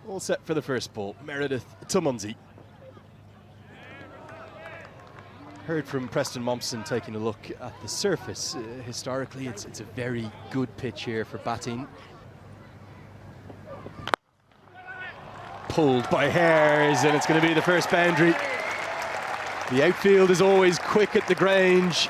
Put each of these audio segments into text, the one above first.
All set for the first ball. Meredith to Munzi. Heard from Preston Mompson taking a look at the surface. Historically, it's a very good pitch here for batting. Pulled by Hares, and it's going to be the first boundary. The outfield is always quick at the Grange.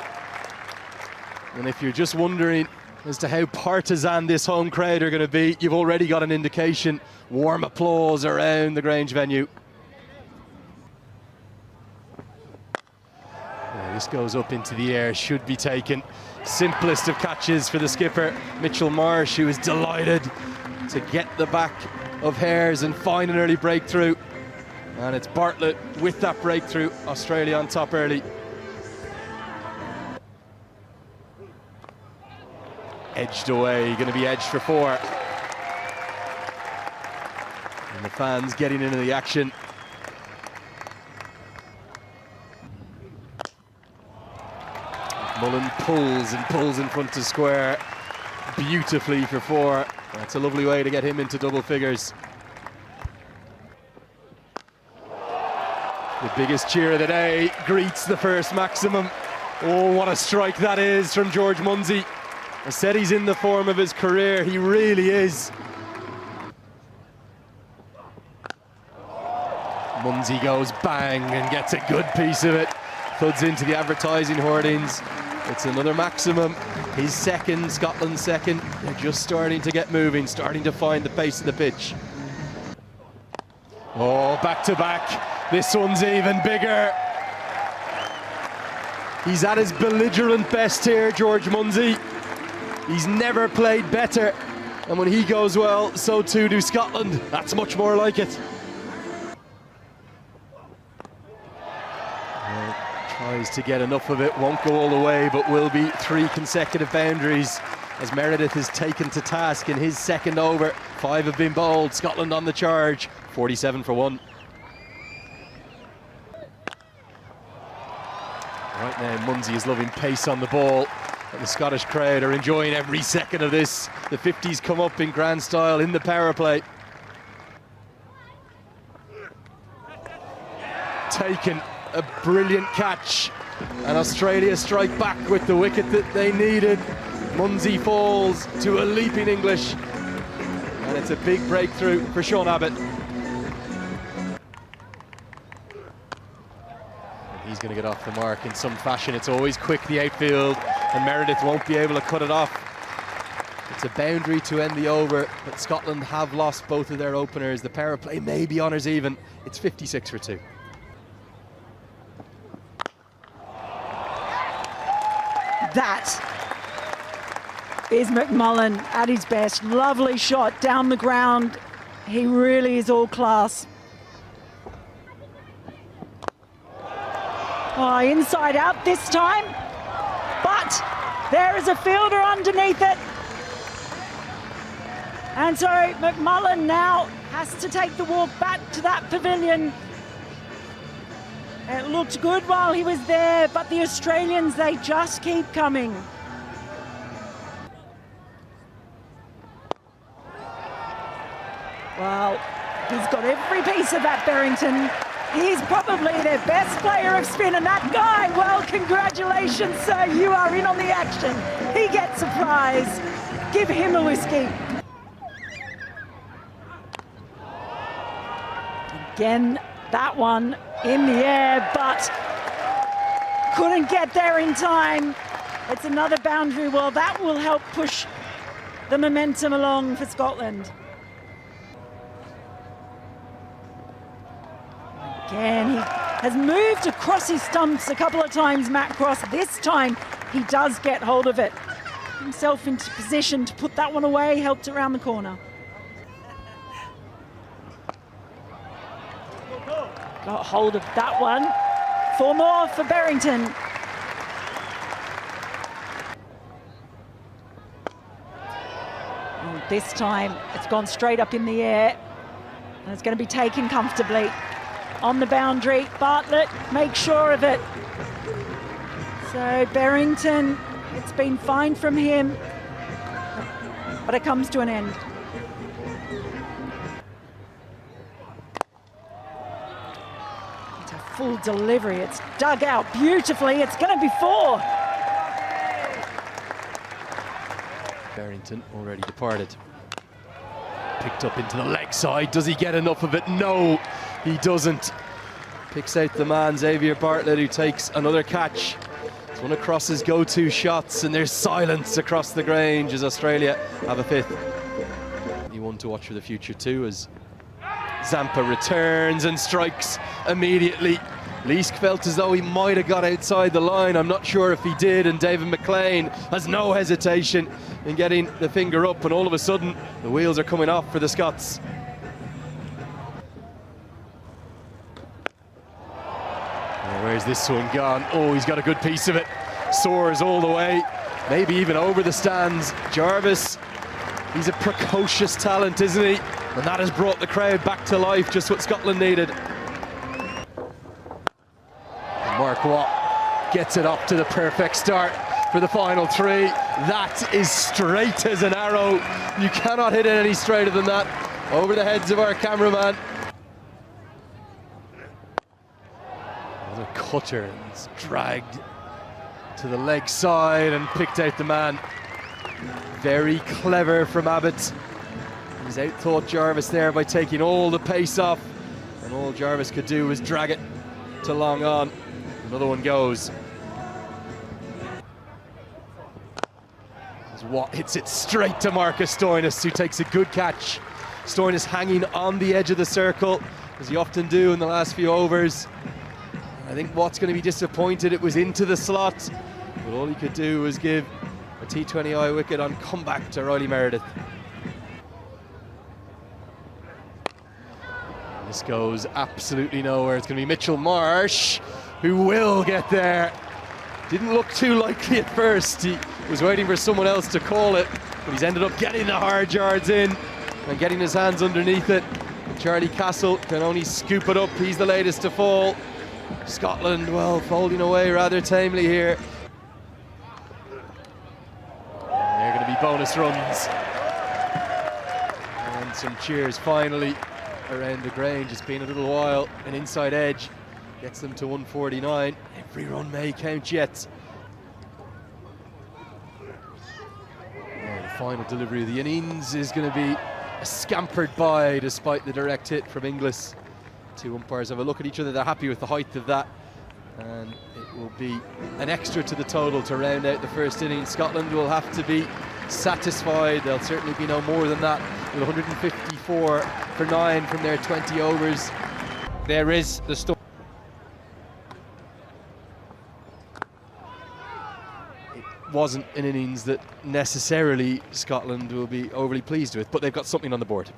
And if you're just wondering as to how partisan this home crowd are going to be, you've already got an indication. Warm applause around the Grange venue. This goes up into the air, should be taken. Simplest of catches for the skipper, Mitchell Marsh, who is delighted to get the back of Hares and find an early breakthrough. And it's Bartlett with that breakthrough. Australia on top early. Edged away, going to be edged for 4. And the fans getting into the action. Mullen pulls and pulls in front to square beautifully for 4. That's a lovely way to get him into double figures. The biggest cheer of the day greets the first maximum. Oh, what a strike that is from George Munzi. I said he's in the form of his career, he really is. Munzi goes bang and gets a good piece of it. Thuds into the advertising hoardings. It's another maximum. His second, Scotland's second. They're just starting to get moving, starting to find the pace of the pitch. Oh, back to back. This one's even bigger. He's at his belligerent best here, George Munzi. He's never played better. And when he goes well, so too do Scotland. That's much more like it. Tries to get enough of it, won't go all the way, but will be 3 consecutive boundaries as Meredith is taken to task in his second over. 5 have been bowled, Scotland on the charge, 47 for 1. Right now, Munzi is loving pace on the ball. And the Scottish crowd are enjoying every second of this. The 50s come up in grand style in the power play. Taken. A brilliant catch, and Australia strike back with the wicket that they needed. Munzi falls to a leaping English, and it's a big breakthrough for Sean Abbott. And he's going to get off the mark in some fashion. It's always quick, the outfield, and Meredith won't be able to cut it off. It's a boundary to end the over, but Scotland have lost both of their openers. The power play may be honours even. It's 56 for 2. That is McMullen at his best. Lovely shot down the ground. He really is all class. Oh, inside out this time. But there is a fielder underneath it. And so McMullen now has to take the walk back to that pavilion. It looked good while he was there, but the Australians, they just keep coming. Well, he's got every piece of that, Berrington. He's probably their best player of spin, and that guy, well, congratulations, sir, you are in on the action. He gets a prize. Give him a whiskey. Again, that one in the air, but couldn't get there in time. It's another boundary. Well, that will help push the momentum along for Scotland. Again, he has moved across his stumps a couple of times, Matt Cross. This time, he does get hold of it. Himself into position to put that one away, helped around the corner. Got hold of that one. 4 more for Berrington. And this time, it's gone straight up in the air. And it's going to be taken comfortably. On the boundary, Bartlett makes sure of it. So Berrington, it's been fine from him. But it comes to an end. full delivery. It's dug out beautifully. It's going to be 4. Barrington already departed. Picked up into the leg side. Does he get enough of it? No, he doesn't. Picks out the man, Xavier Bartlett, who takes another catch. It's one across his go-to shots, and there's silence across the Grange as Australia have a 5th. He one to watch for the future too, as Zampa returns and strikes immediately. Leask felt as though he might have got outside the line. I'm not sure if he did, and David McLean has no hesitation in getting the finger up, and all of a sudden the wheels are coming off for the Scots. Oh, where's this one gone? Oh, he's got a good piece of it. Soars all the way, maybe even over the stands. Jarvis, he's a precocious talent, isn't he? And that has brought the crowd back to life, just what Scotland needed. Mark Watt gets it up to the perfect start for the final 3. That is straight as an arrow. You cannot hit it any straighter than that. Over the heads of our cameraman. The cutter, and it's dragged to the leg side and picked out the man. Very clever from Abbott. He's outthought Jarvis there by taking all the pace off, and all Jarvis could do was drag it to long on. Another one goes. As Watt hits it straight to Marcus Stoinis, who takes a good catch. Stoinis hanging on the edge of the circle, as he often do in the last few overs. I think Watt's going to be disappointed it was into the slot, but all he could do was give a T20I wicket on comeback to Riley Meredith. This goes absolutely nowhere. It's going to be Mitchell Marsh who will get there. Didn't look too likely at first. He was waiting for someone else to call it, but he's ended up getting the hard yards in and getting his hands underneath it. Charlie Castle can only scoop it up. He's the latest to fall. Scotland, well, folding away rather tamely here. And they're going to be bonus runs. And some cheers finally around the Grange. It's been a little while. An inside edge gets them to 149. Every run may count yet. And the final delivery of the innings is going to be a scampered by despite the direct hit from Inglis. Two umpires have a look at each other. They're happy with the height of that, and it will be an extra to the total to round out the first innings. Scotland will have to be satisfied. They'll certainly be no more than that, with 154 for 9 from their 20 overs. There is the story. It wasn't an innings that necessarily Scotland will be overly pleased with, but they've got something on the board.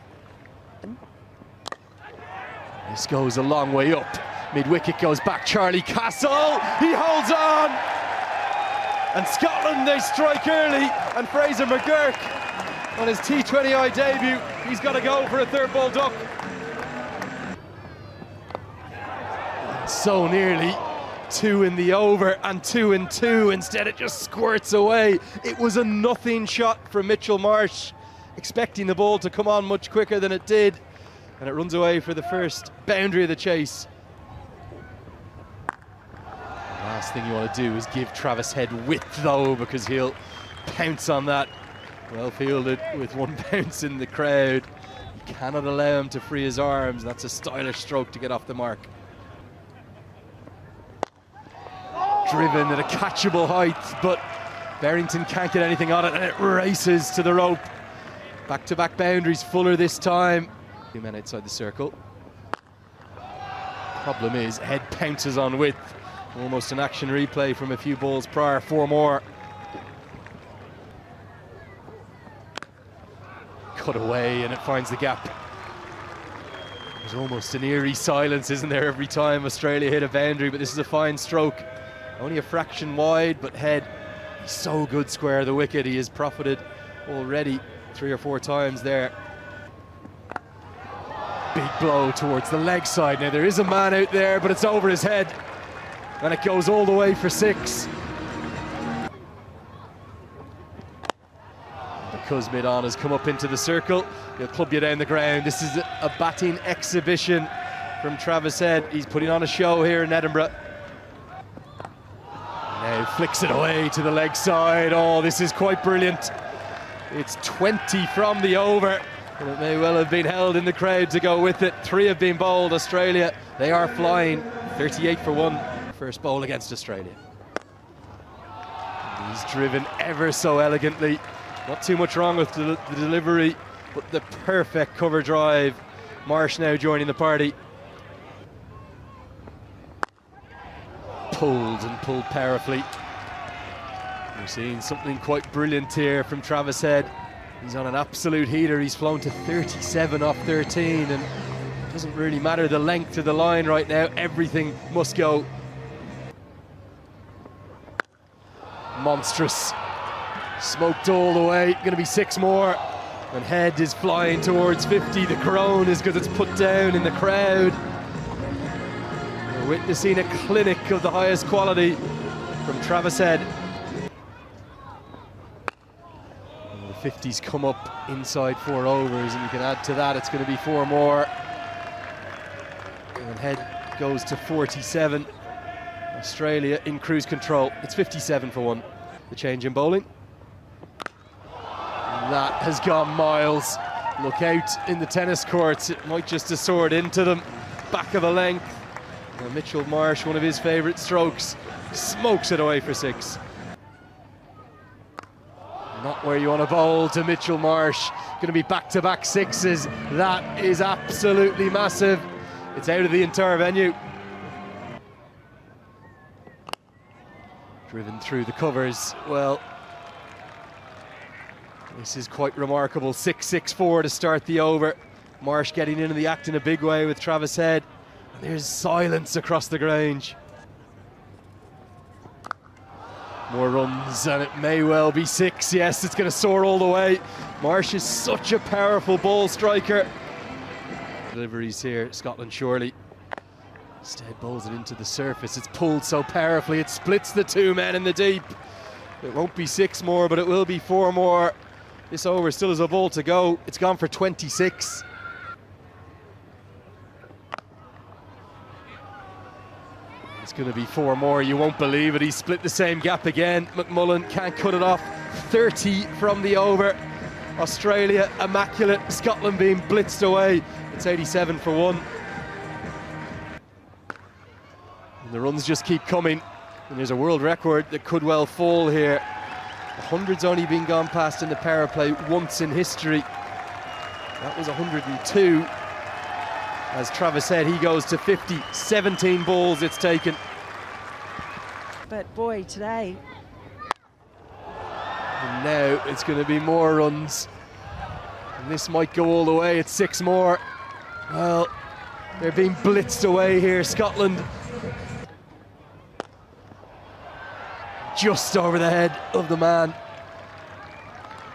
This goes a long way up. Mid-wicket goes back. Charlie Castle, he holds on! And Scotland, they strike early, and Fraser McGurk on his T20I debut, he's got to go for a third ball duck. So nearly 2 in the over and 2 in 2. Instead it just squirts away. It was a nothing shot from Mitchell Marsh, expecting the ball to come on much quicker than it did, and it runs away for the first boundary of the chase. Last thing you want to do is give Travis Head width though, because he'll pounce on that. Well fielded with one bounce in the crowd. You cannot allow him to free his arms. That's a stylish stroke to get off the mark. Driven at a catchable height, but Barrington can't get anything on it, and it races to the rope. Back-to-back boundaries, Fuller this time. 2 men outside the circle. Problem is, Head pounces on width. Almost an action replay from a few balls prior. 4 more. Cut away, and it finds the gap. There's almost an eerie silence, isn't there, every time Australia hit a boundary, but this is a fine stroke. Only a fraction wide, but Head, he's so good square of the wicket. He has profited already 3 or 4 times there. Big blow towards the leg side. Now there is a man out there, but it's over his head, and it goes all the way for 6. Because mid-on has come up into the circle, he'll club you down the ground. This is a batting exhibition from Travis Head. He's putting on a show here in Edinburgh. Now flicks it away to the leg side. Oh, this is quite brilliant. It's 20 from the over, and it may well have been held in the crowd to go with it. 3 have been bowled. Australia, they are flying. 38 for 1. First bowl against Australia. He's driven ever so elegantly. Not too much wrong with the delivery, but the perfect cover drive. Marsh now joining the party. Pulled and pulled powerfully. We're seeing something quite brilliant here from Travis Head. He's on an absolute heater. He's flown to 37 off 13, and it doesn't really matter the length of the line right now. Everything must go. Monstrous. Smoked all the way. Going to be 6 more. And Head is flying towards 50. The crone is because it's put down in the crowd. We're witnessing a clinic of the highest quality from Travis Head. And the 50s come up inside 4 overs, and you can add to that, it's going to be 4 more. And Head goes to 47. Australia in cruise control. It's 57 for 1. The change in bowling. That has gone miles. Look out in the tennis courts, it might just have soared into them. Back of a length. And Mitchell Marsh, one of his favourite strokes, smokes it away for 6. Not where you want to bowl to Mitchell Marsh. Going to be back-to-back 6s. That is absolutely massive. It's out of the entire venue. Driven through the covers. Well, this is quite remarkable. 6-6-4 to start the over. Marsh getting into the act in a big way with Travis Head. And there's silence across the Grange. More runs, and it may well be 6. Yes, it's going to soar all the way. Marsh is such a powerful ball striker. Deliveries here, Scotland surely. Instead bowls it into the surface. It's pulled so powerfully, it splits the 2 men in the deep. It won't be 6 more, but it will be 4 more. This over still has a ball to go. It's gone for 26. It's going to be 4 more. You won't believe it. He split the same gap again. McMullen can't cut it off. 30 from the over. Australia immaculate. Scotland being blitzed away. It's 87 for 1. And the runs just keep coming. And there's a world record that could well fall here. 100's only been gone past in the power play once in history. That was 102. As Travis said, he goes to 50. 17 balls it's taken. But boy, today. And now it's going to be more runs. And this might go all the way. It's 6 more. Well, they're being blitzed away here, Scotland. Just over the head of the man.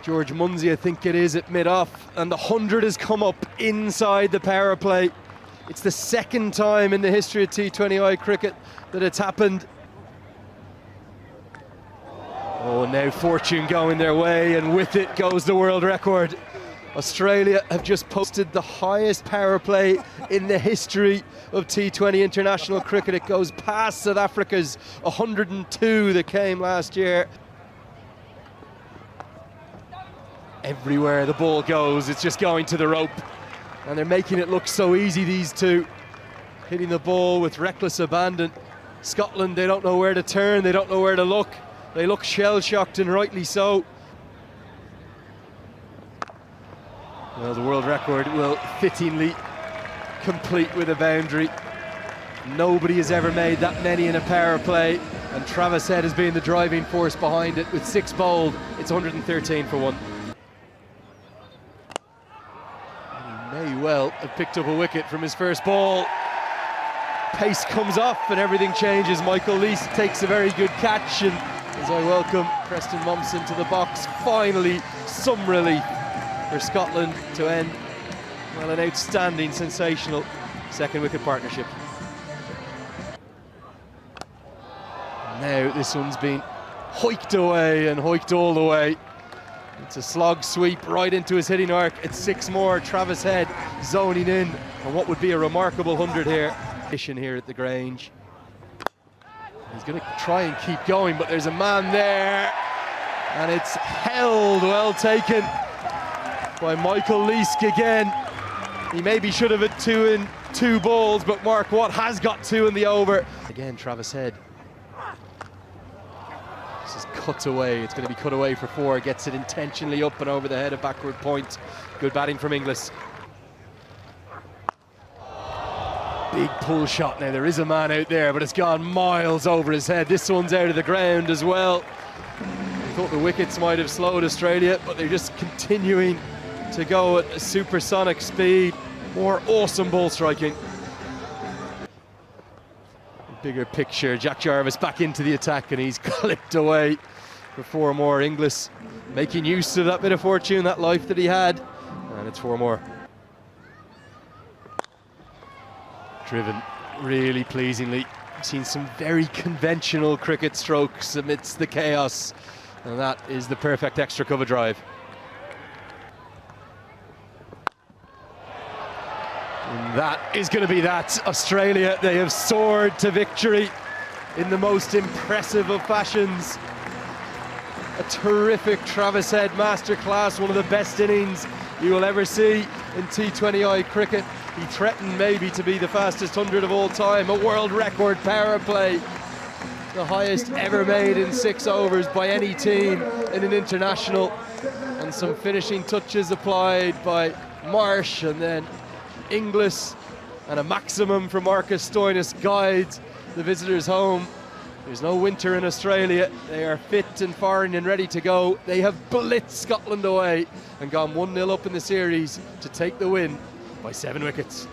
George Munsey, I think it is, at mid-off. And the 100 has come up inside the power play. It's the 2nd time in the history of T20I cricket that it's happened. Oh, now fortune going their way, and with it goes the world record. Australia have just posted the highest power play in the history of T20 international cricket. It goes past South Africa's 102 that came last year. Everywhere the ball goes, it's just going to the rope. And they're making it look so easy, these two. Hitting the ball with reckless abandon. Scotland, they don't know where to turn, they don't know where to look. They look shell-shocked, and rightly so. Well, the world record will fittingly complete with a boundary. Nobody has ever made that many in a power play, and Travis Head has been the driving force behind it. With 6 bowled, it's 113 for 1. And he may well have picked up a wicket from his first ball. Pace comes off and everything changes. Michael Lease takes a very good catch, and as I welcome Preston Mumpson to the box, finally some relief for Scotland to end, well, an outstanding, sensational 2nd wicket partnership. Now this one's been hoiked away and hoiked all the way. It's a slog sweep right into his hitting arc. It's 6 more. Travis Head zoning in and what would be a remarkable 100 here. Here at the Grange. He's going to try and keep going, but there's a man there, and it's held. Well taken by Michael Leask again. He maybe should have had 2 in 2 balls, but Mark Watt has got 2 in the over. Again, Travis Head. This is cut away. It's going to be cut away for 4. Gets it intentionally up and over the head of backward point. Good batting from Inglis. Big pull shot now. There is a man out there, but it's gone miles over his head. This one's out of the ground as well. I thought the wickets might have slowed Australia, but they're just continuing to go at a supersonic speed. More awesome ball striking. Bigger picture, Jack Jarvis back into the attack, and he's clipped away for 4 more. Inglis making use of that bit of fortune, that life that he had, and it's 4 more. Driven really pleasingly. Seen some very conventional cricket strokes amidst the chaos, and that is the perfect extra cover drive. And that is going to be that. Australia, they have soared to victory in the most impressive of fashions. A terrific Travis Head masterclass, one of the best innings you will ever see in T20I cricket. He threatened maybe to be the fastest 100 of all time, a world record power play, the highest ever made in 6 overs by any team in an international, and some finishing touches applied by Marsh, and then Inglis, and a maximum from Marcus Stoinis guides the visitors home. There's no winter in Australia. They are fit and firing and ready to go. They have blitzed Scotland away and gone 1-0 up in the series to take the win by 7 wickets.